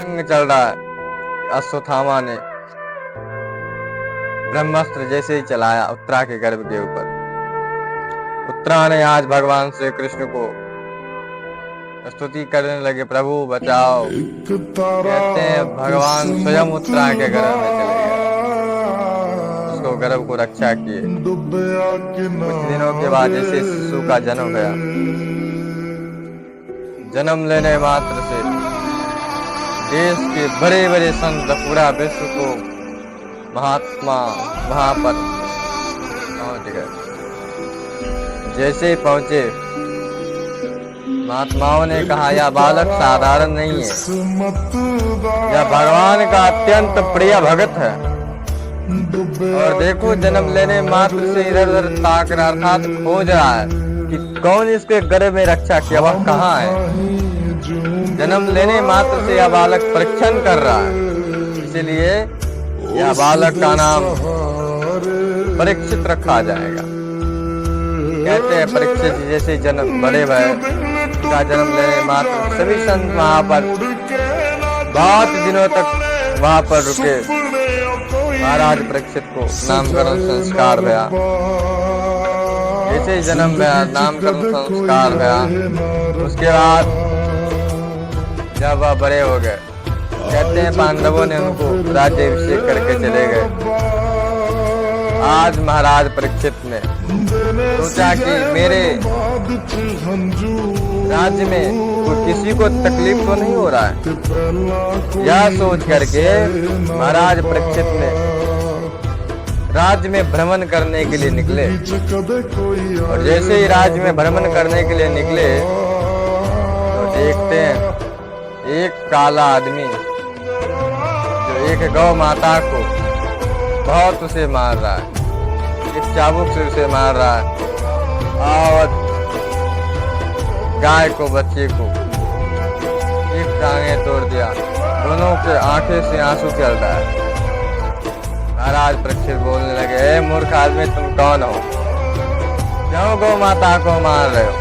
प्रसंग चल रहा है। अश्वत्थामा ने ब्रह्मास्त्र जैसे ही चलाया उत्तरा के गर्भ के ऊपर, उत्तरा ने आज भगवान श्री कृष्ण को स्तुति करने लगे, प्रभु बचाओ। कहते हैं भगवान स्वयं उत्तरा के गर्भ में चले गए, उसको गर्भ को रक्षा किए। कुछ दिनों के बाद जैसे शिशु का जन्म गया, जन्म लेने मात्र से देश के बड़े बड़े संत पूरा विश्व को महात्मा वहां पर पहुंच गए। जैसे ही पहुंचे, महात्माओं ने कहा यह बालक साधारण नहीं है, यह भगवान का अत्यंत प्रिय भक्त है। और देखो जन्म लेने मात्र से इधर उधर ताक रहा, अर्थात खोज रहा है कि कौन इसके गर्भ में रक्षा किया, वह कहाँ है। जन्म लेने मात्र से यह बालक परीक्षण कर रहा है, इसलिए यह बालक का नाम परीक्षित रखा जाएगा। कहते हैं परीक्षित जैसे जन्म बड़े भय का जन्म लेने मात्र सभी संत वहां पर बहुत दिनों तक वहां पर रुके। महाराज परीक्षित को नामकरण संस्कार हुआ, जैसे जन्म हुआ नामकरण संस्कार हुआ। उसके बाद जब वह बड़े हो गए, कहते हैं पांडवों ने उनको राज्याभिषेक करके चले गए। आज महाराज परीक्षित ने सोचा कि मेरे राज्य में किसी को तकलीफ तो नहीं हो रहा है। यह सोच करके महाराज परीक्षित ने राज्य में भ्रमण करने के लिए निकले। और जैसे ही राज्य में भ्रमण करने के लिए निकले तो देखते हैं एक काला आदमी जो एक गौ माता को बहुत उसे मार रहा है, एक चाबुक से उसे मार रहा है। और गाय को, बच्चे को एक टांगे तोड़ दिया, दोनों के आंखें से आंसू चल रहा है। महाराज परीक्षित बोलने लगे, ए मूर्ख आदमी तुम कौन हो, क्यों गौ माता को मार रहे हो।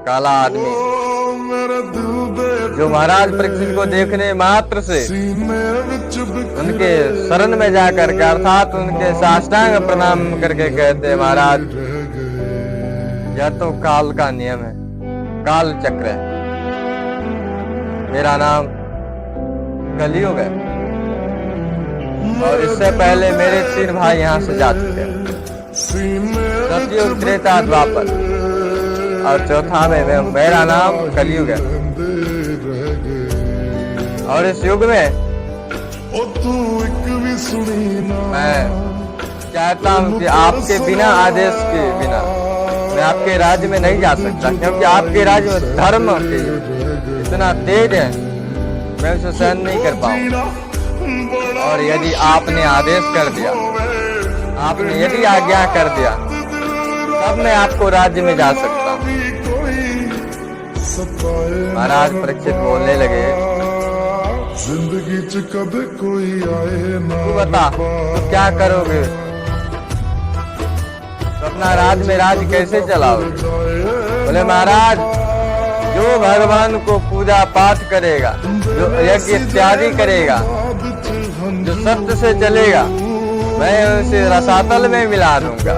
काला आदमी जो महाराज परीक्षित को देखने मात्र से उनके शरण में जाकर के अर्थात उनके साष्टांग प्रणाम करके कहते महाराज यह तो काल का नियम है, काल चक्र है। मेरा नाम कलियुग है और इससे पहले मेरे 3 भाई यहाँ से जा चुके हैं, सतयुग, त्रेता, द्वापर और चौथा में मेरा नाम कलियुग है। और इस युग में मैं चाहता हूँ कि आपके बिना आदेश के बिना मैं आपके राज्य में नहीं जा सकता, क्योंकि आपके राज्य में धर्म इतना तेज है मैं उसे सहन नहीं कर पाऊंगा। और यदि आपने आदेश कर दिया, आपने यदि आज्ञा कर दिया, तब मैं आपको राज्य में जा सकता हूँ। महाराज परीक्षित बोलने लगे, जिंदगी च कदे कोई आए ना, तू बता तो क्या करोगे, तो अपना राज में राज कैसे चलाओगे। बोले महाराज जो भगवान को पूजा पाठ करेगा, जो यज्ञ इत्यादि करेगा, जो सत्य से चलेगा, मैं उसे रसातल में मिला दूंगा।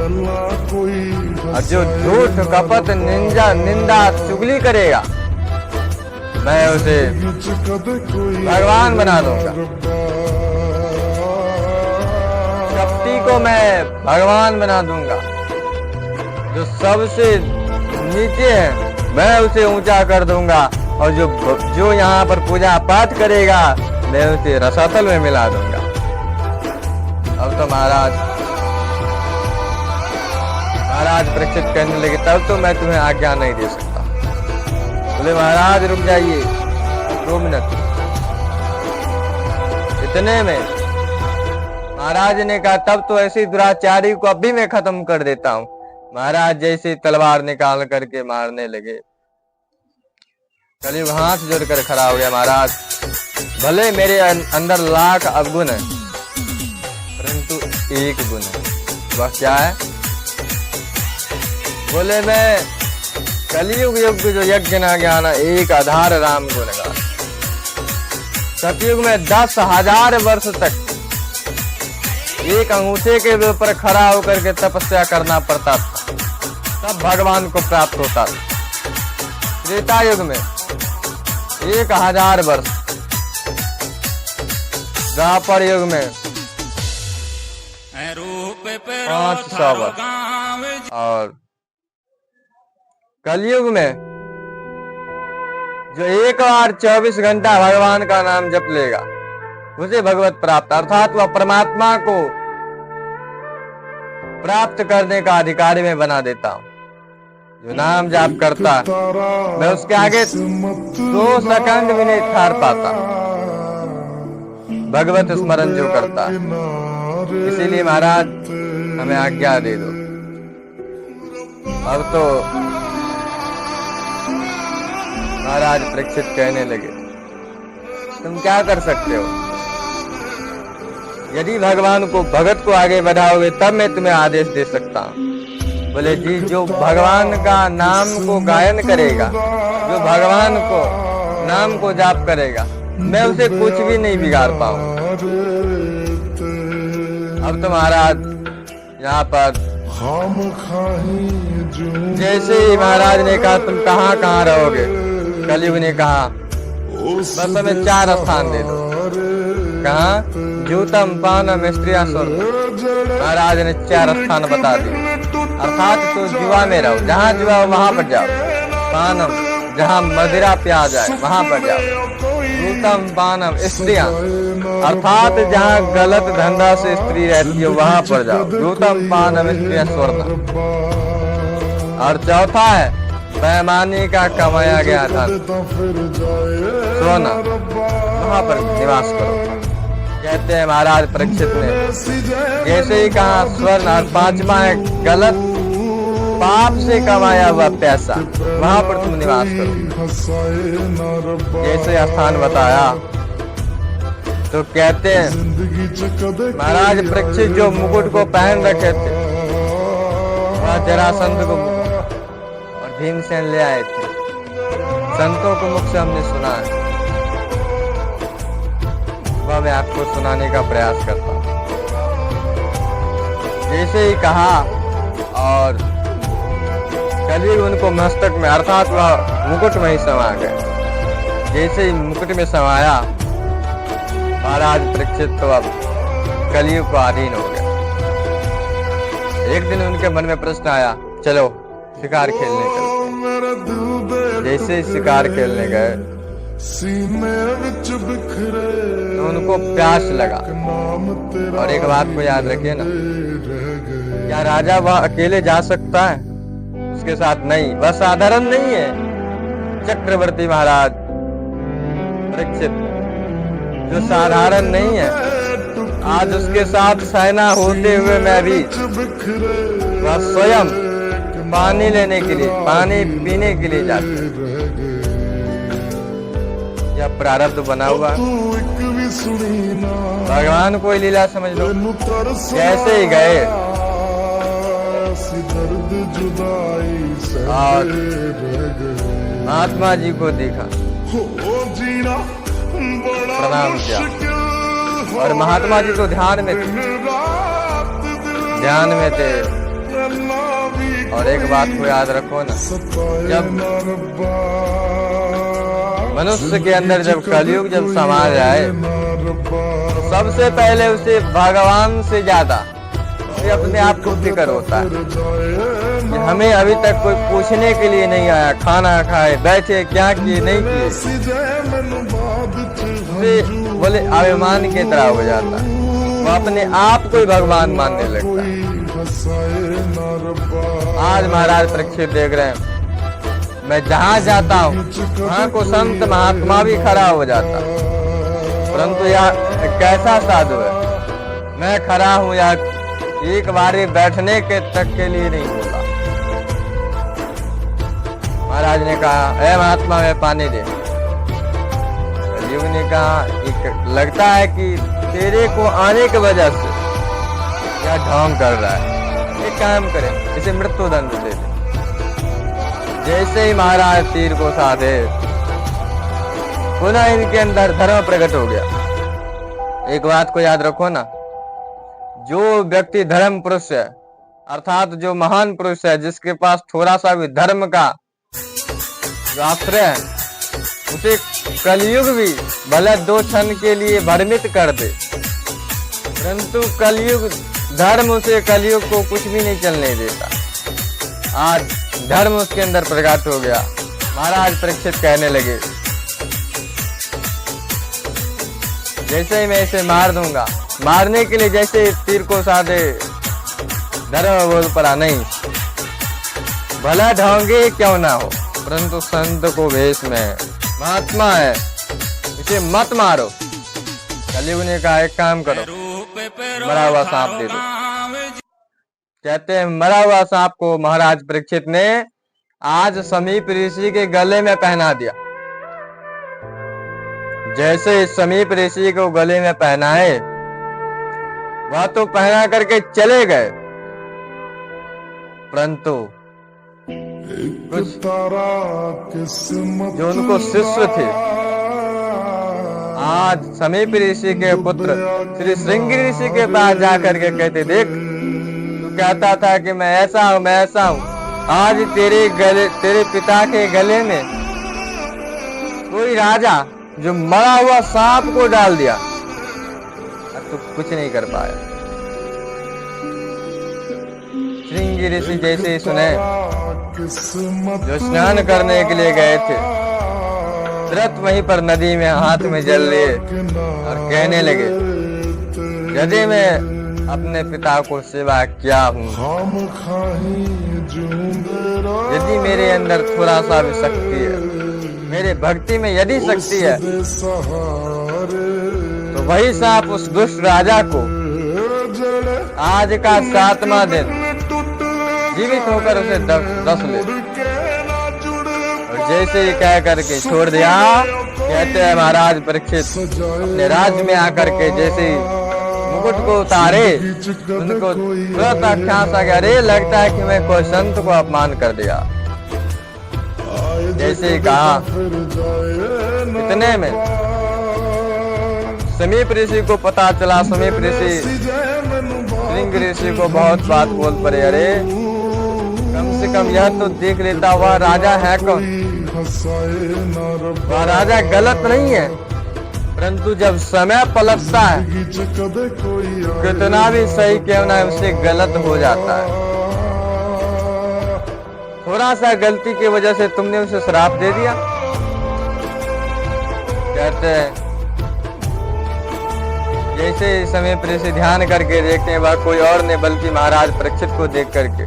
और जो झूठ, कपट, निंदा, चुगली करेगा, मैं उसे भगवान बना दूंगा। कपटी को मैं भगवान बना दूंगा। जो सबसे नीचे है मैं उसे ऊंचा कर दूंगा। और जो यहाँ पर पूजा पाठ करेगा मैं उसे रसातल में मिला दूंगा। अब तो महाराज परीक्षित करने लगे, तब तो मैं तुम्हें आज्ञा नहीं दे सकता। बोले महाराज रुक जाइए 2 मिनट। इतने में महाराज ने कहा तब तो ऐसी दुराचारी को अभी मैं खत्म कर देता हूँ। महाराज जैसे तलवार निकाल करके मारने लगे, कलियुग हाथ जोड़कर खड़ा हो गया। महाराज भले मेरे अंदर लाख अवगुण है, परंतु एक गुण है, वह क्या है। बोले मैं कलयुग युग जो यज्ञ न ज्ञान एक आधार राम गुण गान। सतयुग में 10,000 वर्ष तक एक अंगूठे के ऊपर खड़ा होकर के तपस्या करना पड़ता था, तब भगवान को प्राप्त होता था। त्रेता युग में 1,000 वर्ष, द्वापर युग में 500 वर्ष और कलयुग में जो एक बार 24 घंटा भगवान का नाम जप लेगा उसे भगवत प्राप्त, अर्थात वह परमात्मा को प्राप्त करने का अधिकारी में बना देता हूं। जो नाम जाप करता मैं उसके आगे 2 सेकंड भी नहीं ठहर पाता, भगवत स्मरण जो करता है। इसीलिए महाराज हमें आज्ञा दे दो। अब तो महाराज परीक्षित कहने लगे, तुम क्या कर सकते हो? यदि भगवान को भगत को आगे बढ़ाओगे तब मैं तुम्हें आदेश दे सकता हूँ। बोले जी, जो भगवान का नाम को गायन करेगा, जो भगवान को नाम को जाप करेगा, मैं उसे कुछ भी नहीं बिगाड़ पाऊंगा। अब तो महाराज यहाँ पर जैसे ही महाराज ने कहा तुम कहाँ कहाँ रहोगे, कलयुग ने कहा बस हमें 4 स्थान दे दो। कहा जूतम पानम स्त्रिया स्वर्ग। महाराज ने 4 स्थान बता दिए, अर्थात तो जुआ में रहो, जहाँ जुआ हो वहां पर जाओ। पानम, जहाँ मदिरा पिया जाए वहां पर जाओ। जूतम पानम स्त्रियां, अर्थात जहाँ गलत धंधा से स्त्री रहती है वहां पर जाओ। जूतम पानम स्त्रिया स्वर्ग। और चौथा है पैमाने का कमाया गया धन, सोना, वहां पर निवास करो। कहते हैं महाराज परीक्षित ने जैसे ही कहा स्वर्ण, और 5वां है गलत पाप से कमाया हुआ पैसा, वहां पर तुम निवास करो। जैसे स्थान बताया तो कहते हैं महाराज परीक्षित जो मुकुट को पहन रखे थे वह जरासंध को और भीमसेन ले आए थे। संतों को मुख से हमने सुना है, वह मैं आपको सुनाने का प्रयास करता हूँ। जैसे ही कहा और कलयुग उनको मस्तक में, अर्थात वह मुकुट में ही समा गए। जैसे ही मुकुट में समाया महाराज परीक्षित तो अब कलयुग को अधीन हो गया। एक दिन उनके मन में प्रश्न आया, चलो शिकार खेलने चलते हैं। जैसे ही शिकार खेलने गए तो उनको प्यास लगा। और एक बात को याद रखिए ना, क्या राजा वह अकेले जा सकता है? उसके साथ नहीं, वह साधारण नहीं है। चक्रवर्ती महाराज परीक्षित जो साधारण नहीं है, आज उसके साथ सेना होते हुए मैं भी वह स्वयं पानी लेने के लिए, पानी पीने के लिए जाते। यह प्रारब्ध बना हुआ, भगवान कोई लीला समझ लो। जैसे ही गए और महात्मा जी को देखा, प्रणाम किया। और महात्मा जी तो ध्यान में थे। और एक बात को याद रखो ना, जब मनुष्य के अंदर जब कलयुग जब समा जाए तो सबसे पहले उसे भगवान से ज्यादा अपने आप को फिक्र होता है। हमें अभी तक कोई पूछने के लिए नहीं आया, खाना खाए बैठे क्या किए नहीं किए, बोले अभिमान की तरह हो जाता है। वो अपने आप को ही भगवान मानने लगता है। आज महाराज परीक्षित देख रहे हैं, मैं जहाँ जाता हूँ वहाँ को संत महात्मा भी खड़ा हो जाता, परंतु यह कैसा साधु है, मैं खड़ा हूँ या एक बारी बैठने के तक के लिए नहीं बोला। महाराज ने कहा, ए महात्मा में पानी दे। कलयुग ने कहा, लगता है कि तेरे को आने की वजह से क्या ढोंग कर रहा है, एक काम करे, इसे मृत्यु दंड दे दे। जैसे ही महाराज तीर को साधे, पुनः इनके अंदर धर्म प्रकट हो गया। एक बात को याद रखो ना, जो व्यक्ति धर्म पुरुष है, अर्थात जो महान पुरुष है, जिसके पास थोड़ा सा भी धर्म का आश्रय है, उसे कलयुग भी भले 2 क्षण के लिए भ्रमित कर दे, परंतु कलयुग धर्म उसे कलयुग को कुछ भी नहीं चलने देता। आज धर्म उसके अंदर प्रकट हो गया। महाराज परीक्षित कहने लगे, जैसे ही मैं इसे मार दूंगा, मारने के लिए जैसे तीर को साधे, धर्म बोल पड़ा नहीं, भला ढोंगे क्यों ना हो, परंतु संत को वेश में महात्मा है, इसे मत मारो। कलयुग ने कहा एक काम करो, मरा हुआ सांप दे दो। कहते हैं मरा हुआ सांप को महाराज परीक्षित ने आज समीप ऋषि के गले में पहना दिया। जैसे समीप ऋषि को गले में पहनाए, वह तो पहना करके चले गए, परंतु कुछ जो उनको शिष्य थे, आज समीप ऋषि के पुत्र श्री श्रृंगी ऋषि के पास जाकर के कहते, देख तू कहता था कि मैं ऐसा हूं, मैं ऐसा हूं, आज तेरे पिता के गले में कोई राजा जो मरा हुआ सांप को डाल दिया, तो कुछ नहीं कर पाया। श्रृंगी ऋषि जैसे ही सुने, जो स्नान करने के लिए गए थे, तुरंत वहीं पर नदी में हाथ में जल लिए और कहने लगे, यदि मैं अपने पिता को सेवा किया हूँ, यदि मेरे अंदर थोड़ा सा भी शक्ति है, मेरे भक्ति में यदि शक्ति है, तो वही सांप उस दुष्ट राजा को आज का 7वां दिन जीवित होकर उसे दस ले, और जैसे ही कह करके छोड़ दिया। कहते हैं महाराज परीक्षित अपने राज्य में आकर के जैसे मुकुट को उतारे, उनको तुरंत आख्यास आ गया, अरे लगता है कि मैं कोई संत को अपमान कर दिया। जैसे ही कहा, इतने में समीप ऋषि को पता चला। समीप ऋषि श्रृंगी ऋषि को बहुत बात बोल पड़े, अरे कम से कम यह तो देख लेता, वह राजा है कौन? वह राजा गलत नहीं है, परंतु जब समय पलटता है, कितना भी सही क्यों ना उससे गलत हो जाता है। थोड़ा सा गलती की वजह से तुमने उसे श्राप दे दिया। कहते हैं जैसे समीप ऋषि ध्यान करके देखते हैं, वह कोई और नहीं बल्कि महाराज परीक्षित को देख करके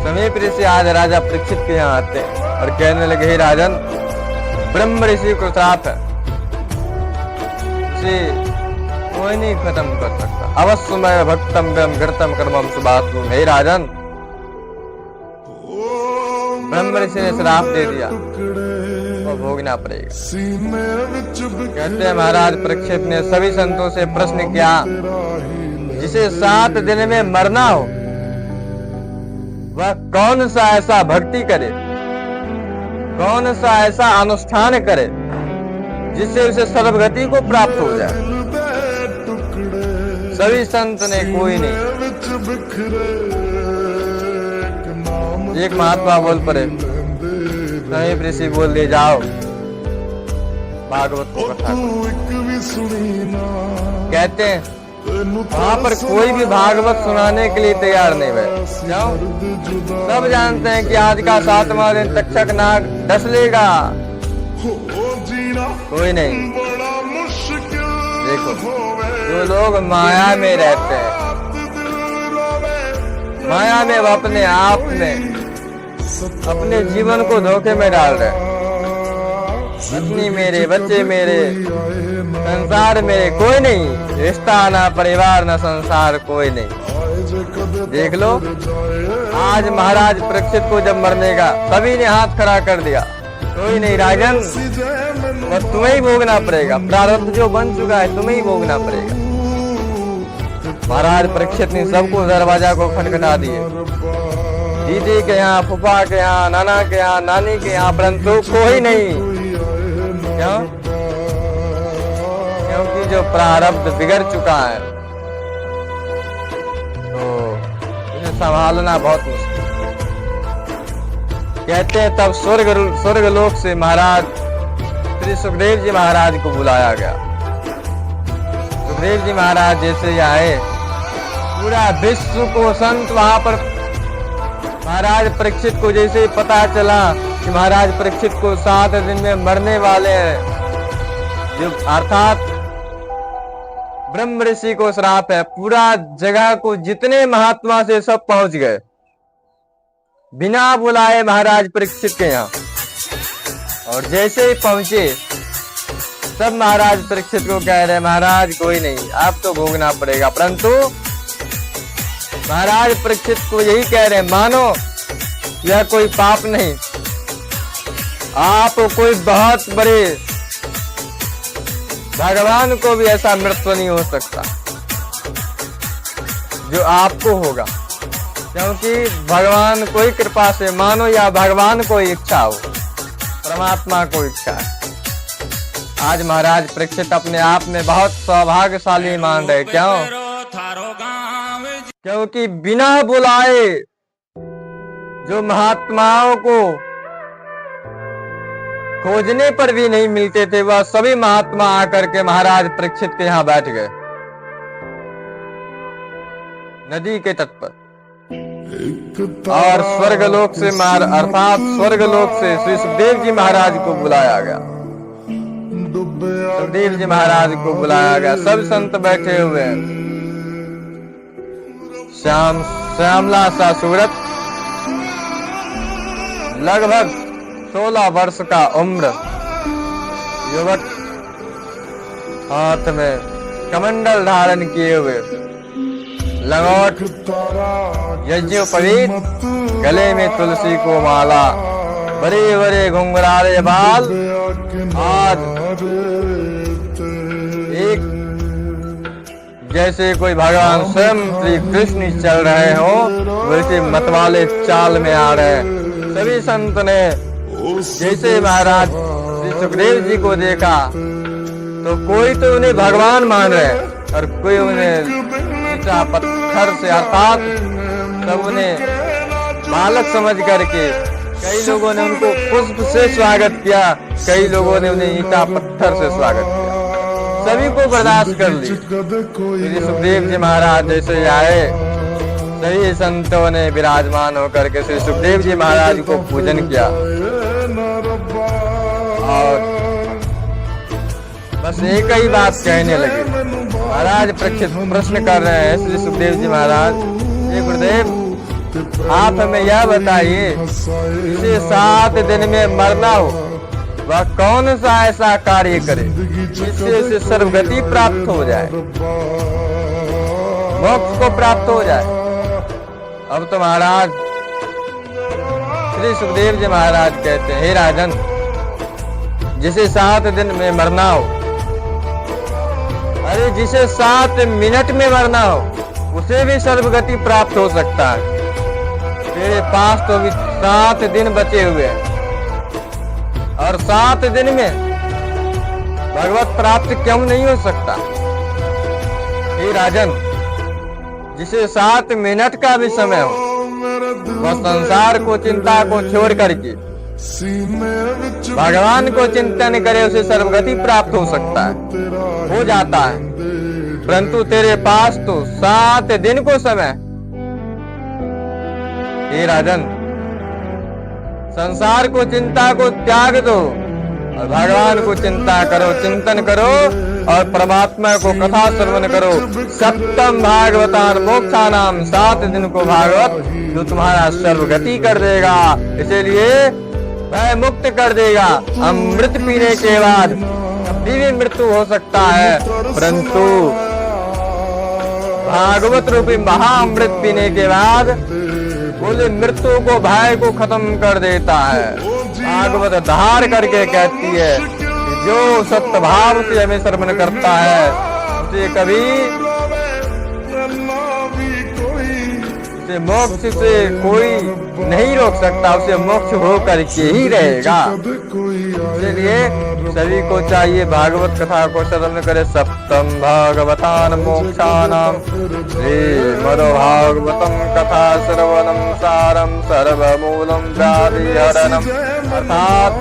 समीप ऋषि आज राजा परीक्षित के यहाँ आते हैं और कहने लगे, हे राजन, ब्रह्म ऋषि को श्राप है, इसे कोई नहीं खत्म कर सकता। अवश्य मैं भक्तम घृतम कर्मम शुभात्म। हे राजन, ब्रह्म ऋषि ने श्राप दे दिया, वो भोगना पड़ेगा। कहते हैं महाराज परीक्षित ने सभी संतों से प्रश्न किया, जिसे 7 दिन में मरना हो, वह कौन सा ऐसा भक्ति करे, कौन सा ऐसा अनुष्ठान करे जिससे उसे सर्वगति को प्राप्त हो जाए। सभी संत ने कोई नहीं। एक महात्मा बोल पड़े, समीप ऋषि बोल दिए, जाओ भागवत को कथा करो। कहते हैं वहां पर कोई भी भागवत सुनाने के लिए तैयार नहीं है। जाओ, सब जानते हैं कि आज का 7वां दिन तक्षक नाग डस लेगा, कोई नहीं। देखो, जो लोग माया में रहते हैं, माया में वो अपने आप में अपने जीवन को धोखे में डाल रहे हैं। पत्नी मेरे, बच्चे मेरे, संसार मेरे, कोई नहीं। रिश्ता ना परिवार ना संसार, कोई नहीं। देख लो, आज महाराज परीक्षित को जब मरने का सभी ने हाथ खड़ा कर दिया, कोई नहीं राजन, और तुम्हें ही भोगना पड़ेगा। प्रारब्ध जो बन चुका है तुम्हें ही भोगना पड़ेगा। महाराज परीक्षित ने सबको दरवाजा को खटखटा दिए। दीदी के यहाँ, फूफा के यहाँ, नाना के यहाँ, नानी के यहाँ, परंतु कोई नहीं। क्यों? क्योंकि जो प्रारब्ध बिगड़ चुका है तो इसे संभालना बहुत मुश्किल। कहते हैं तब स्वर्ग लोक से महाराज श्री सुखदेव जी महाराज को बुलाया गया। सुखदेव जी महाराज जैसे ही आए, पूरा विश्व को संत वहां पर महाराज परीक्षित को जैसे ही पता चला कि महाराज परीक्षित को 7 दिन में मरने वाले हैं, जो अर्थात ब्रह्म ऋषि को श्राप है, पूरा जगह को जितने महात्मा से सब पहुंच गए बिना बुलाए महाराज परीक्षित के यहाँ। और जैसे ही पहुंचे सब महाराज परीक्षित को कह रहे महाराज कोई नहीं, आप तो भोगना पड़ेगा। परंतु महाराज परीक्षित को यही कह रहे मानो यह कोई पाप नहीं, आप कोई बहुत बड़े भगवान को भी ऐसा मृत्यु नहीं हो सकता जो आपको होगा, क्योंकि भगवान कोई कृपा से मानो या भगवान को इच्छा हो, परमात्मा को इच्छा है। आज महाराज परीक्षित अपने आप में बहुत सौभाग्यशाली मान रहे। क्यों? क्योंकि बिना बुलाए जो महात्माओं को खोजने पर भी नहीं मिलते थे, वह सभी महात्मा आकर के महाराज परीक्षित के यहाँ बैठ गए नदी के तट पर। और स्वर्गलोक से अर्थात स्वर्गलोक से श्री सुखदेव जी महाराज को बुलाया गया। सुखदेव जी महाराज को बुलाया गया, सब संत बैठे हुए हैं। श्यामला सा सूरत, लगभग 16 वर्ष का उम्र युवक, हाथ में कमंडल धारण किए हुए, लंगोट यज्ञोपवीत, गले में तुलसी को माला, बड़े बड़े घुंघराले बाल, आज एक जैसे कोई भगवान स्वयं श्री कृष्ण चल रहे हो वैसे मतवाले चाल में आ रहे हैं। सभी संत ने जैसे महाराज श्री सुखदेव जी को देखा तो कोई तो उन्हें भगवान मान रहे हैं और कोई उन्हें ईटा पत्थर से, अर्थात सब उन्हें बालक समझ करके, कई लोगों ने उनको पुष्प से स्वागत किया, कई लोगों ने उन्हें ईटा पत्थर से स्वागत किया। सभी को बर्दाश्त कर ली। श्री सुखदेव जी महाराज जैसे आए, सभी संतों ने विराजमान होकर के श्री सुखदेव जी महाराज को पूजन किया। और बस एक ही बात कहने लगे। महाराज परीक्षित प्रश्न कर रहे हैं श्री सुखदेव जी महाराज, हे गुरुदेव आप हमें यह बताइए, इसे 7 दिन में मरना हो वह कौन सा ऐसा कार्य करे जिससे उसे सर्वगति प्राप्त हो जाए, मोक्ष को प्राप्त हो जाए। अब तो महाराज श्री सुखदेव जी महाराज कहते हैं, हे राजन, जिसे 7 दिन में मरना हो, अरे जिसे 7 मिनट में मरना हो उसे भी सर्वगति प्राप्त हो सकता है। तेरे पास तो भी 7 दिन बचे हुए हैं और 7 दिन में भगवत प्राप्त क्यों नहीं हो सकता? हे राजन, जिसे 7 मिनट का भी समय हो वह संसार को, चिंता को छोड़ करके भगवान को चिंतन करे, उसे सर्वगति प्राप्त हो सकता है, हो जाता है। परंतु तेरे पास तो 7 दिन को समय। हे राजन, संसार को, चिंता को त्याग दो और भगवान को चिंता करो, चिंतन करो और परमात्मा को कथा श्रवण करो। सप्तम भागवतान मोक्षानाम, 7 दिन को भागवत जो तुम्हारा सर्वगति कर देगा, इसीलिए वह मुक्त कर देगा। अमृत पीने के बाद कभी भी मृत्यु हो सकता है, परंतु भागवत रूपी महाअमृत पीने के बाद बोले मृत्यु को, भय को खत्म कर देता है। भागवत धार करके कहती है जो सत्य भाव से हमें श्रवण करता है उसे कभी उसे मोक्ष से कोई नहीं रोक सकता, उसे मोक्ष होकर के ही रहेगा। इसलिए सभी को चाहिए भागवत कथा को श्रवण करे। सप्तम भागवतान मोक्षाणाम श्री मदो भागवतम कथा श्रवणम सारम सर्वमूलम व्याधिहरणम। अर्थात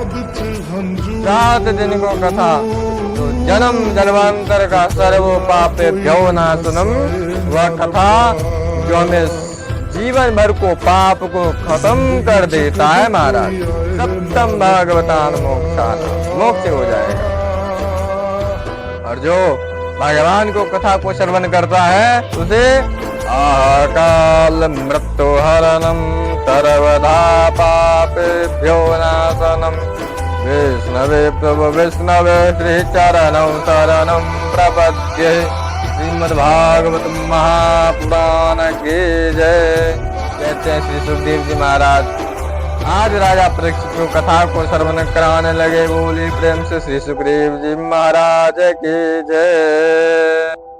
7 दिन को कथा तो जन्म जन्मांतर का सर्व पापेभ्यो नाशनम, वह कथा जो हमें जीवन भर को पाप को खत्म कर देता है महाराज। सप्तम भागवतान मोक्षान, मोक्ष हो जाएगा। और जो भगवान को कथा को श्रवण करता है उसे अकाल मृत्यु हरणम सर्वदा पापेभ्यो नाशनम। विष्णवे प्रभु विष्णवे श्री चरणौ शरणं प्रपद्ये। श्रीमद्भागवत महापुराण की जय। कहते हैं श्री सुखदेव जी महाराज आज राजा परीक्षित को कथा को श्रवण कराने लगे। बोली प्रेम से श्री सुखदेव जी महाराज की जय।